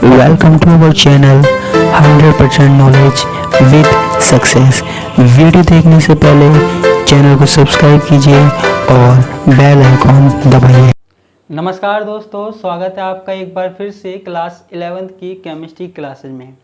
Welcome to our channel 100% knowledge with success. Video देखने से पहले चैनल को सब्सक्राइब कीजिए और बेल आइकॉन दबाइए। नमस्कार दोस्तों, स्वागत है आपका एक बार फिर से क्लास 11th की केमिस्ट्री क्लासेज में।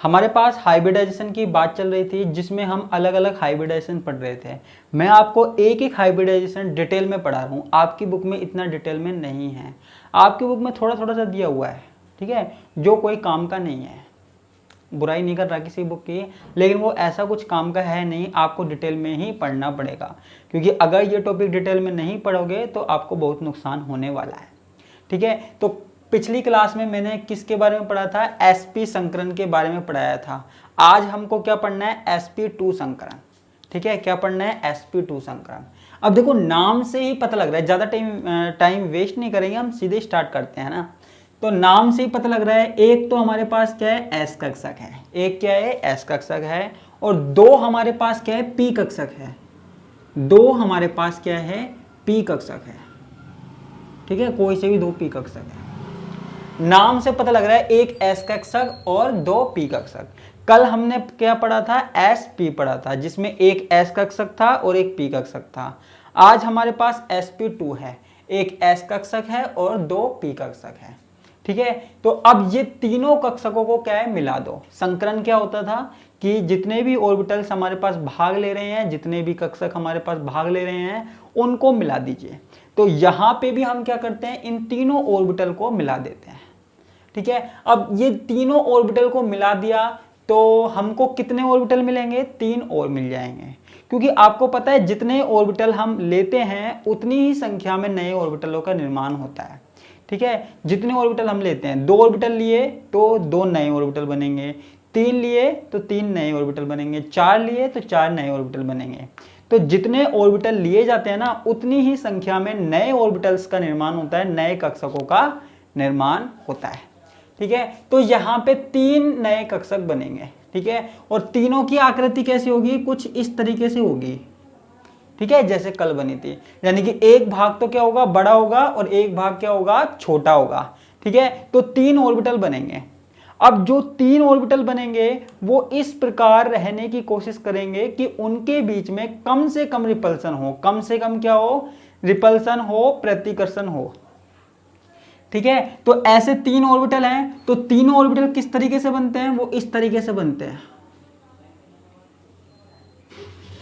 हमारे पास हाइब्रिडाइजेशन की बात चल रही थी, जिसमें हम अलग अलग हाइब्रिडाइजेशन पढ़ रहे थे। मैं आपको एक एक हाइब्रिडाइजेशन डिटेल में पढ़ा रहा हूँ। आपकी बुक में इतना डिटेल में नहीं है, आपकी बुक में थोड़ा थोड़ा सा दिया हुआ है, ठीक है, जो कोई काम का नहीं है। बुराई नहीं कर रहा किसी बुक की, लेकिन वो ऐसा कुछ काम का है नहीं, आपको डिटेल में ही पढ़ना पड़ेगा। क्योंकि अगर ये टॉपिक डिटेल में नहीं पढ़ोगे तो आपको बहुत नुकसान होने वाला है, ठीक है। तो पिछली क्लास में मैंने किसके बारे में पढ़ा था? sp संकरण के बारे में पढ़ाया था। आज हमको क्या पढ़ना है? sp2 संकरण, ठीक है। क्या पढ़ना है? sp2 संकरण। अब देखो, नाम से ही पता लग रहा है, ज़्यादा टाइम वेस्ट नहीं करेंगे, हम सीधे स्टार्ट करते हैं ना। तो नाम से ही पता लग रहा है, एक तो हमारे पास क्या है? s कक्षक है। एक क्या है? s कक्षक है। और दो हमारे पास क्या है? p कक्षक है। दो हमारे पास क्या है? p कक्षक है, ठीक है। कोई से भी दो p कक्षक है। नाम से पता लग रहा है एक s कक्षक और दो p कक्षक। कल हमने क्या पढ़ा था? sp पढ़ा था, जिसमें एक s कक्षक था और एक p कक्षक था। आज हमारे पास sp2 है, एक s कक्षक है और दो p कक्षक है, ठीक है। तो अब ये तीनों कक्षकों को क्या है? मिला दो। संकरण क्या होता था कि जितने भी ऑर्बिटल्स हमारे पास भाग ले रहे हैं, जितने भी कक्षक हमारे पास भाग ले रहे हैं, उनको मिला दीजिए। तो यहाँ पे भी हम क्या करते हैं? इन तीनों ऑर्बिटल को मिला देते हैं, ठीक है। अब ये तीनों ऑर्बिटल को मिला दिया तो हमको कितने ऑर्बिटल मिलेंगे? 3 और मिल जाएंगे। क्योंकि आपको पता है, जितने ऑर्बिटल हम लेते हैं उतनी ही संख्या में नए ऑर्बिटलों का निर्माण होता है, ठीक है। जितने ऑर्बिटल हम लेते हैं, 2 ऑर्बिटल लिए तो 2 नए ऑर्बिटल बनेंगे, 3 लिए तो 3 नए ऑर्बिटल बनेंगे, 4 लिए तो 4 नए ऑर्बिटल बनेंगे। तो जितने ऑर्बिटल लिए जाते हैं ना, उतनी ही संख्या में नए ऑर्बिटल्स का निर्माण होता है, नए कक्षकों का निर्माण होता है, ठीक है। तो यहाँ पे 3 नए कक्षक बनेंगे, ठीक है। और तीनों की आकृति कैसी होगी? कुछ इस तरीके से होगी, ठीक है, जैसे कल बनी थी। यानी कि एक भाग तो क्या होगा? बड़ा होगा और एक भाग क्या होगा? छोटा होगा, ठीक है। तो 3 ऑर्बिटल बनेंगे। अब जो 3 ऑर्बिटल बनेंगे वो इस प्रकार रहने की कोशिश करेंगे कि उनके बीच में कम से कम रिपल्सन हो। कम से कम क्या हो? रिपल्सन हो, प्रतिकर्षण हो, ठीक है। तो ऐसे 3 ऑर्बिटल हैं। तो तीनों ऑर्बिटल किस तरीके से बनते हैं? वो इस तरीके से बनते हैं,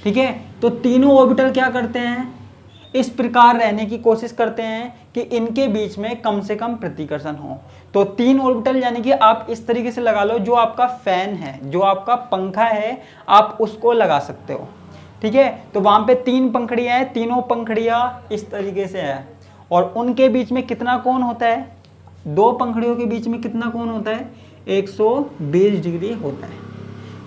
ठीक है। तो तीनों ऑर्बिटल क्या करते हैं? इस प्रकार रहने की कोशिश करते हैं कि इनके बीच में कम से कम प्रतिकर्षण हो। तो 3 ऑर्बिटल, यानी कि आप इस तरीके से लगा लो, जो आपका फैन है, जो आपका पंखा है, आप उसको लगा सकते हो, ठीक है। तो वहां पे 3 पंखड़ियां हैं, तीनों पंखड़ियां इस तरीके से है। और उनके बीच में कितना कोण होता है? 2 पंखड़ियों के बीच में कितना कोण होता है? 120 डिग्री होता है,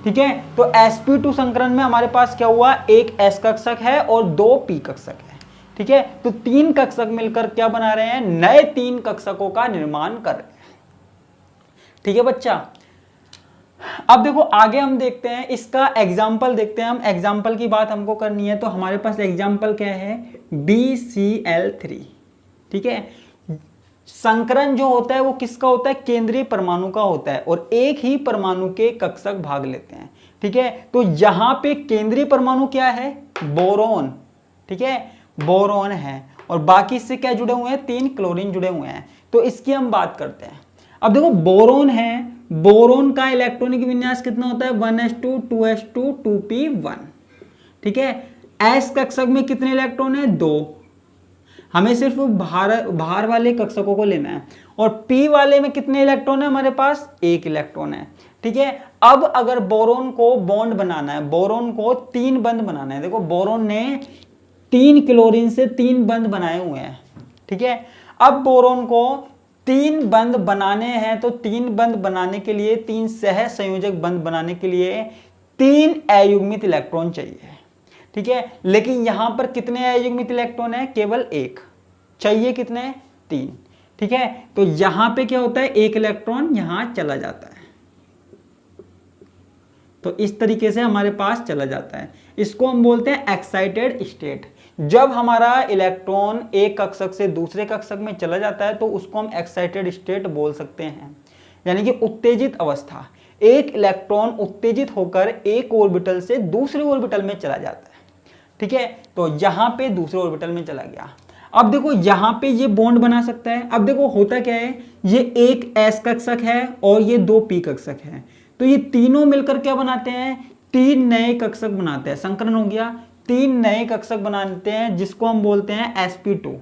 ठीक है। तो sp2 संकरण में हमारे पास क्या हुआ? एक s कक्षक है और 2 p कक्षक है, ठीक है। तो 3 कक्षक मिलकर क्या बना रहे हैं? नए 3 कक्षकों का निर्माण कर रहे हैं, ठीक है बच्चा। अब देखो, आगे हम देखते हैं, इसका एग्जाम्पल देखते हैं। हम एग्जाम्पल की बात हमको करनी है, तो हमारे पास एग्जाम्पल क्या है? BCl3, ठीक है। संकरण जो होता है वो किसका होता है? केंद्रीय परमाणु का होता है, और एक ही परमाणु के कक्षक भाग लेते हैं, ठीक है। तो यहां पे केंद्रीय परमाणु क्या है? बोरोन, ठीक है, बोरोन है। और बाकी इससे क्या जुड़े हुए हैं? 3 क्लोरीन जुड़े हुए हैं। तो इसकी हम बात करते हैं। अब देखो, बोरोन है, बोरोन का इलेक्ट्रॉनिक विन्यास कितना होता है? 1s2 2s2 2p1, ठीक है। s कक्षक में कितने इलेक्ट्रॉन है? 2। हमें सिर्फ बाहर वाले कक्षकों को लेना है। और p वाले में कितने इलेक्ट्रॉन है? हमारे पास 1 इलेक्ट्रॉन है, ठीक है। अब अगर बोरोन को बॉन्ड बनाना है, बोरोन को 3 बंध बनाना है। देखो, बोरोन ने 3 क्लोरीन से 3 बंध बनाए हुए हैं, ठीक है। अब बोरोन को 3 बंध बनाने हैं, तो 3 बंध बनाने के लिए, 3 सह संयोजक बंध बनाने के लिए 3 अयुग्मित इलेक्ट्रॉन चाहिए, ठीक है। लेकिन यहां पर कितने अयुग्मित इलेक्ट्रॉन है? केवल 1 चाहिए। कितने? 3, ठीक है। तो यहां पे क्या होता है? 1 इलेक्ट्रॉन यहां चला जाता है, तो इस तरीके से हमारे पास चला जाता है। इसको हम बोलते हैं एक्साइटेड स्टेट। जब हमारा इलेक्ट्रॉन एक कक्षक से दूसरे कक्षक में चला जाता है तो उसको हम एक्साइटेड स्टेट बोल सकते हैं। यानी कि उत्तेजित अवस्था। एक इलेक्ट्रॉन उत्तेजित होकर एक ऑर्बिटल से दूसरे ऑर्बिटल में चला जाता है, ठीक है। तो यहां पे दूसरे ऑर्बिटल में चला गया। अब देखो यहां पे ये बॉन्ड बना सकता है। अब देखो होता क्या है, ये एक s कक्षक है और ये 2 p कक्षक है, तो ये तीनों मिलकर क्या बनाते हैं, 3 नए कक्षक बनाते हैं। संकरण हो गया, 3 नए कक्षक बनाते हैं जिसको हम बोलते हैं sp2,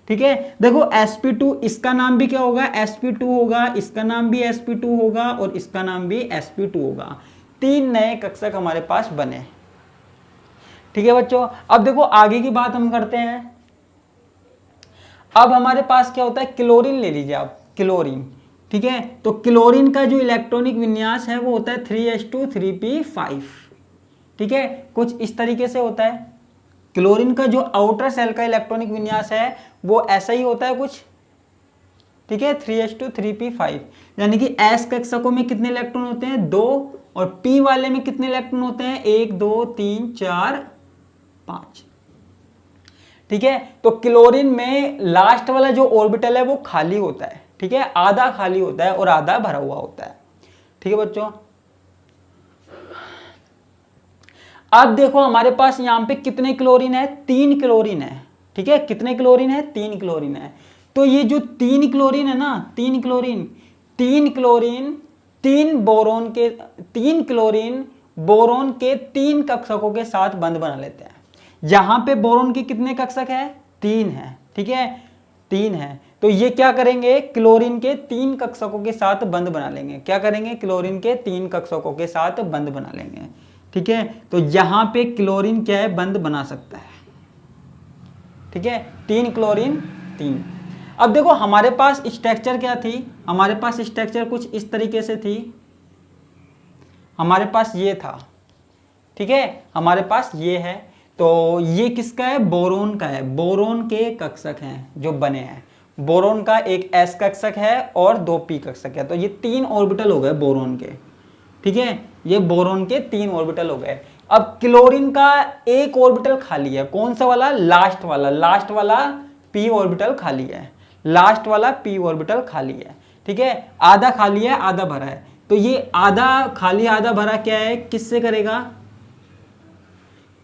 ठीक है। देखो sp2, इसका नाम भी क्या होगा, sp2 होगा, इसका नाम भी sp2 होगा और इसका नाम भी sp2 होगा। 3 नए कक्षक हमारे पास बने, ठीक है बच्चों। अब देखो आगे की बात हम करते हैं। अब हमारे पास क्या होता है, क्लोरीन ले लीजिए आप, क्लोरीन, ठीक है। तो क्लोरीन का जो इलेक्ट्रॉनिक विन्यास है वो होता है 3s2 3p5, ठीक है। कुछ इस तरीके से होता है। क्लोरीन का जो आउटर सेल का इलेक्ट्रॉनिक विन्यास है वो ऐसा ही होता है कुछ, ठीक है, 3s2 3p5, यानी कि s कक्षकों में कितने इलेक्ट्रॉन होते हैं, 2, और p वाले में कितने इलेक्ट्रॉन होते हैं, 1 2 3 4 5, ठीक है। तो क्लोरीन में लास्ट वाला जो ऑर्बिटल है वो खाली होता है, ठीक है, आधा खाली होता है और आधा भरा हुआ होता है, ठीक है बच्चों। अब देखो हमारे पास यहां पे कितने क्लोरीन है, 3 क्लोरीन है, ठीक है। कितने क्लोरीन है, 3 क्लोरीन है। तो ये जो 3 क्लोरीन है ना, 3 क्लोरीन 3 क्लोरीन बोरोन के 3 कक्षकों के साथ बंध बना लेते हैं। यहां पे बोरोन के कितने कक्षक है, 3 है, ठीक है, 3 है। तो ये क्या करेंगे, क्लोरीन के 3 कक्षकों के साथ बंध बना लेंगे। क्या करेंगे, क्लोरीन के 3 कक्षकों के साथ बंध बना लेंगे, ठीक है। तो यहां पे क्लोरीन क्या है, बंध बना सकता है, ठीक है, 3 क्लोरीन 3। अब देखो हमारे पास स्ट्रक्चर क्या थी, हमारे पास स्ट्रक्चर कुछ इस तरीके से थी, हमारे पास ये था, ठीक है, हमारे पास ये है। तो ये किसका है, बोरोन का है, बोरोन के कक्षक हैं जो बने हैं। बोरोन का एक s कक्षक है और 2 p कक्षक है, तो ये 3 ऑर्बिटल हो गए बोरोन के, ठीक है, ये बोरोन के 3 ऑर्बिटल हो गए। अब क्लोरीन का एक ऑर्बिटल खाली है, कौन सा वाला, लास्ट वाला p ऑर्बिटल खाली है, लास्ट वाला p ऑर्बिटल खाली है, ठीक है, आधा खाली है आधा भरा है। तो ये आधा खाली आधा भरा क्या है, किससे करेगा,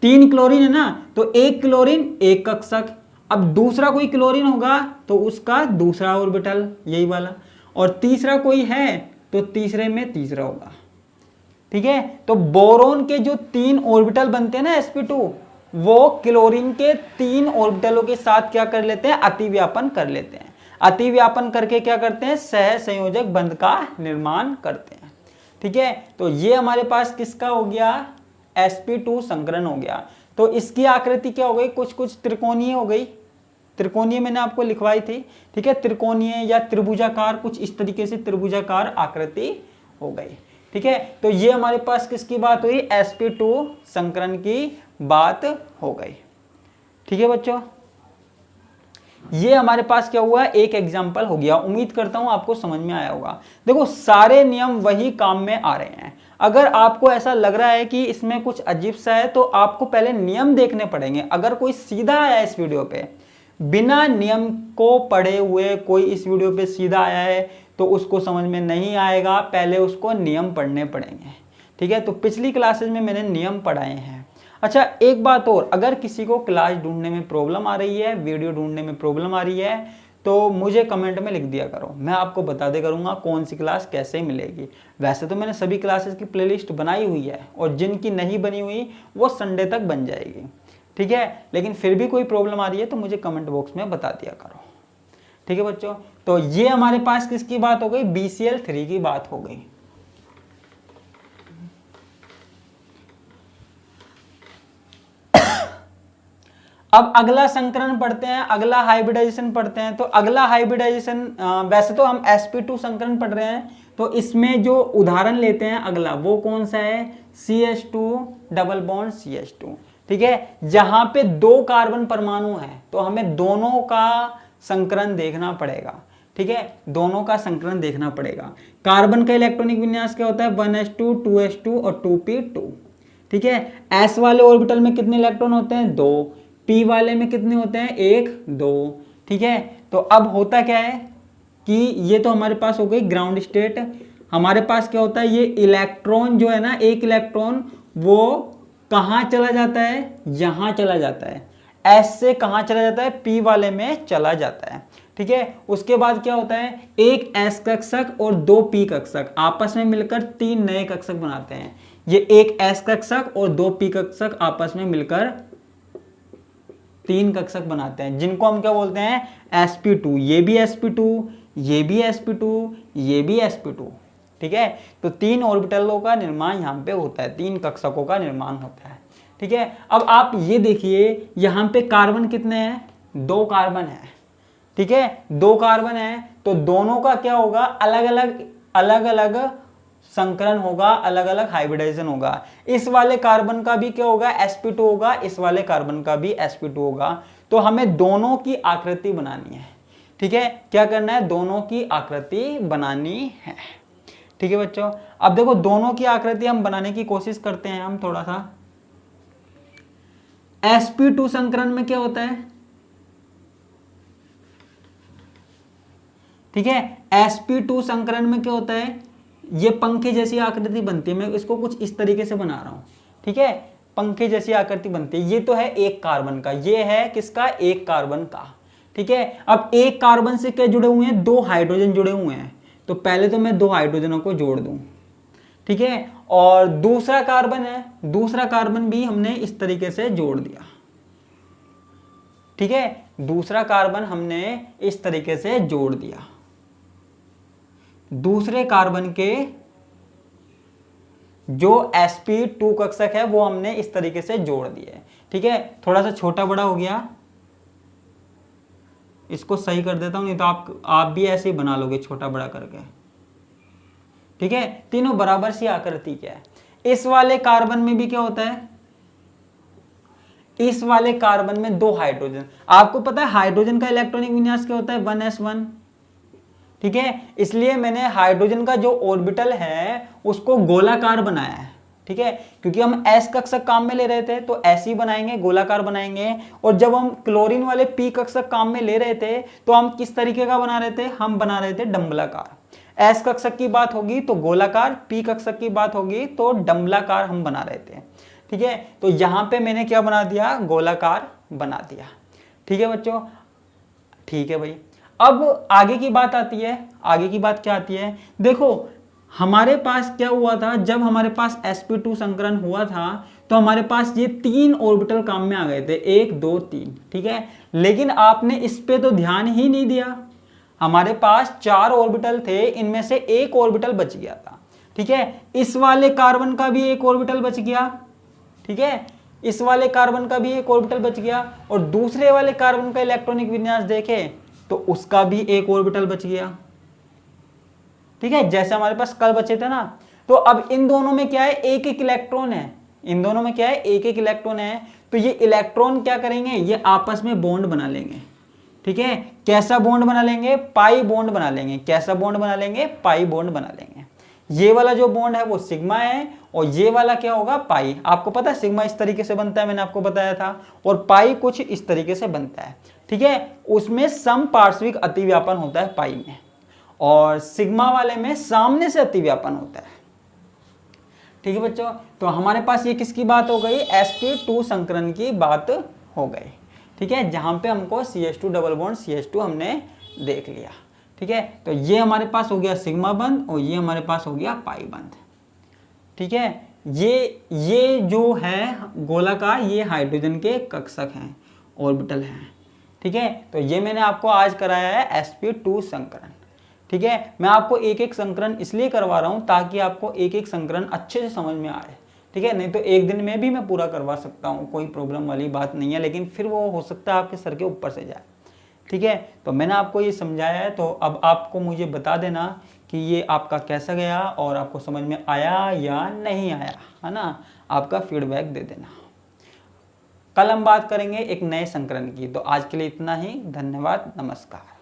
3 क्लोरीन है ना, तो एक क्लोरीन एक कक्षक। अब दूसरा कोई क्लोरीन होगा तो उसका दूसरा ऑर्बिटल यही वाला, और तीसरा कोई है तो तीसरे में तीसरा होगा, ठीक है। तो बोरोन के जो 3 ऑर्बिटल बनते हैं ना sp2, वो क्लोरीन के 3 ऑर्बिटलों के साथ क्या कर लेते हैं, अतिव्यापन कर लेते हैं। अतिव्यापन करके क्या करते हैं, सह संयोजक बंध का निर्माण करते हैं, ठीक है। तो ये हमारे पास किसका हो गया, sp2 संकरण हो गया। तो इसकी आकृति क्या हो गई, कुछ त्रिकोणीय हो गई, त्रिकोणीय मैंने आपको लिखवाई थी, ठीक है, त्रिकोणीय या त्रिभुजाकार, कुछ इस तरीके से त्रिभुजाकार आकृति हो गई, ठीक है। तो ये हमारे पास किसकी बात हुई, sp2 संकरण की बात हो गई, ठीक है बच्चों। ये हमारे पास क्या हुआ, एक एग्जाम्पल हो गया। उम्मीद करता हूं आपको समझ में आया होगा। देखो सारे नियम वही काम में आ रहे हैं। अगर आपको ऐसा लग रहा है कि इसमें कुछ अजीब सा है तो आपको पहले नियम देखने पड़ेंगे। अगर कोई सीधा आया इस वीडियो पे, बिना नियम को पढ़े हुए कोई इस वीडियो पे सीधा आया है तो उसको समझ में नहीं आएगा, पहले उसको नियम पढ़ने पड़ेंगे, ठीक है। तो पिछली क्लासेज में मैंने नियम पढ़ाए हैं। अच्छा एक बात और, अगर किसी को क्लास ढूंढने में प्रॉब्लम आ रही है, वीडियो ढूंढने में प्रॉब्लम आ रही है, तो मुझे कमेंट में लिख दिया करो, मैं आपको बता दे करूँगा कौन सी क्लास कैसे मिलेगी। वैसे तो मैंने सभी क्लासेस की प्लेलिस्ट बनाई हुई है और जिनकी नहीं बनी हुई वो संडे तक बन जाएगी, ठीक है। लेकिन फिर भी कोई प्रॉब्लम आ रही है तो मुझे कमेंट बॉक्स में बता दिया करो, ठीक है बच्चों। तो ये हमारे पास किसकी बात हो गई, BCl3 की बात हो गई। अब अगला संकरण पढ़ते हैं, अगला हाइब्रिडाइजेशन पढ़ते हैं। तो अगला हाइब्रिडाइजेशन, वैसे तो हम sp2 संकरण पढ़ रहे हैं, तो इसमें जो उदाहरण लेते हैं अगला वो कौन सा है, CH2 डबल बॉन्ड CH2, ठीक है। जहां पे 2 कार्बन परमाणु हैं तो हमें दोनों का संकरण देखना पड़ेगा, ठीक है, दोनों का संकरण देखना पड़ेगा। कार्बन का इलेक्ट्रॉनिक विन्यास क्या होता है, 1s2 2s2 और 2p2, ठीक है। s वाले ऑर्बिटल में कितने इलेक्ट्रॉन होते हैं, 2, p वाले में कितने होते हैं, 1 2, ठीक है। तो अब होता क्या है, कि ये तो हमारे पास हो गई ग्राउंड स्टेट। हमारे पास क्या होता है, ये इलेक्ट्रॉन जो है ना, एक इलेक्ट्रॉन वो कहाँ चला जाता है, यहाँ चला जाता है। एस से कहाँ चला जाता है, पी वाले में चला जाता है। ठीक है, उसके बाद क्या होता है, एक एस कक्षक और दो पी कक्षक आपस में मिलकर तीन नए कक्षक बनाते हैं। ये एक एस कक्षक और दो पी कक्षक आपस में मिलकर तीन कक्षक बनाते हैं, जिनको हम क्या बोलते हैं, sp2। ये भी sp2, ये भी sp2, ये भी sp2। ठीक है, तो तीन ऑर्बिटलों का निर्माण यहाँ पे होता है, तीन कक्षकों का निर्माण होता है। ठीक है, अब आप ये देखिए यहाँ पे कार्बन कितने हैं, दो कार्बन है। ठीक है, दो कार्बन है, तो दोनों का क्या होगा, अलग अलग संकरण होगा, अलग अलग हाइब्रिडाइजेशन होगा। इस वाले कार्बन का भी क्या होगा, sp2 होगा, इस वाले कार्बन का भी sp2 होगा। तो हमें दोनों की आकृति बनानी है। ठीक है, क्या करना है, दोनों की आकृति बनानी है। ठीक है बच्चों, अब देखो दोनों की आकृति हम बनाने की कोशिश करते हैं। हम थोड़ा सा sp2 संकरण में क्या होता है, ठीक है, sp2 संकरण में क्या होता है, ये पंखे जैसी आकृति बनती है। मैं इसको कुछ इस तरीके से बना रहा हूं। ठीक है, पंखे जैसी आकृति बनती है। ये तो है एक कार्बन का, ये है किसका, एक कार्बन का। ठीक है, अब एक कार्बन से क्या जुड़े हुए हैं, दो हाइड्रोजन जुड़े हुए हैं। तो पहले तो मैं दो हाइड्रोजनों को जोड़ दूं। ठीक है, और दूसरा कार्बन है, दूसरा कार्बन भी हमने इस तरीके से जोड़ दिया। ठीक है, दूसरा कार्बन हमने इस तरीके से जोड़ दिया। दूसरे कार्बन के जो sp2 कक्षक है वो हमने इस तरीके से जोड़ दिए। ठीक है, थोड़ा सा छोटा बड़ा हो गया, इसको सही कर देता हूं, नहीं तो आप भी ऐसे ही बना लोगे छोटा बड़ा करके। ठीक है, तीनों बराबर सी आकृति क्या है। इस वाले कार्बन में भी क्या होता है, इस वाले कार्बन में दो हाइड्रोजन। आपको पता है हाइड्रोजन का इलेक्ट्रॉनिक विन्यास क्या होता है, 1s1। ठीक है, इसलिए मैंने हाइड्रोजन का जो ऑर्बिटल है उसको गोलाकार बनाया है। ठीक है, क्योंकि हम s कक्षक काम में ले रहे थे तो ऐसे ही बनाएंगे, गोलाकार बनाएंगे। और जब हम क्लोरीन वाले p कक्षक काम में ले रहे थे तो हम किस तरीके का बना रहे थे, हम बना रहे थे डंबलाकार। s कक्षक की बात होगी तो गोलाकार, p कक्षक की बात होगी तो डंबलाकार हम बना रहे थे। ठीक है, तो यहां पे मैंने क्या बना दिया, गोलाकार बना दिया। ठीक है बच्चों, ठीक है भाई। अब आगे की बात आती है, आगे की बात क्या आती है, देखो हमारे पास क्या हुआ था, जब हमारे पास sp2 संकरण हुआ था तो हमारे पास ये तीन ऑर्बिटल काम में आ गए थे, 1 2 3। ठीक है, लेकिन आपने इस पे तो ध्यान ही नहीं दिया। हमारे पास 4 ऑर्बिटल थे, इनमें से एक ऑर्बिटल बच गया था। ठीक है, इस वाले कार्बन का भी एक ऑर्बिटल बच गया। ठीक है, इस वाले कार्बन का भी एक ऑर्बिटल बच गया, और दूसरे वाले कार्बन का इलेक्ट्रॉनिक विन्यास देखें तो उसका भी एक ऑर्बिटल बच गया। ठीक है, जैसे हमारे पास कल बचे थे ना। तो अब इन दोनों में क्या है, एक एक इलेक्ट्रॉन है, इन दोनों में क्या है, एक एक इलेक्ट्रॉन है। तो ये इलेक्ट्रॉन क्या करेंगे, ये आपस में बॉन्ड बना लेंगे। ठीक है, कैसा बॉन्ड बना लेंगे, पाई बॉन्ड बना लेंगे। कैसा बॉन्ड बना लेंगे, पाई बॉन्ड बना लेंगे। ये वाला जो बॉन्ड है वो सिग्मा है, और ये वाला क्या होगा, पाई। आपको पता है सिग्मा इस तरीके से बनता है, मैंने आपको बताया था, और पाई कुछ इस तरीके से बनता है। ठीक है, उसमें सम पार्श्विक अतिव्यापन होता है पाई में, और सिग्मा वाले में सामने से अतिव्यापन होता है। ठीक है बच्चों, तो हमारे पास ये किसकी बात हो गई, sp2 संकरण की बात हो गई। ठीक है, जहां पे हमको CH2 डबल बॉन्ड CH2 हमने देख लिया। ठीक है, तो ये हमारे पास हो गया सिग्मा बंध, और ये हमारे पास हो गया पाई बंध। ठीक है, ये जो है गोलाकार, ये हाइड्रोजन के कक्षक हैं, ऑर्बिटल हैं। ठीक है, तो ये मैंने आपको आज कराया है sp2 संकरण। ठीक है, मैं आपको एक एक संकरण इसलिए करवा रहा हूं ताकि आपको एक एक संकरण अच्छे से समझ में आए। ठीक है, नहीं तो एक दिन में भी मैं पूरा करवा सकता हूं, कोई प्रॉब्लम वाली बात नहीं है, लेकिन फिर वो हो सकता है आपके सर के ऊपर से जाए। ठीक है, तो मैंने आपको ये समझाया है, तो अब आपको मुझे बता देना कि ये आपका कैसा गया और आपको समझ में आया या नहीं आया, है ना। आपका फीडबैक दे देना। कल हम बात करेंगे एक नए संकरण की। तो आज के लिए इतना ही, धन्यवाद, नमस्कार।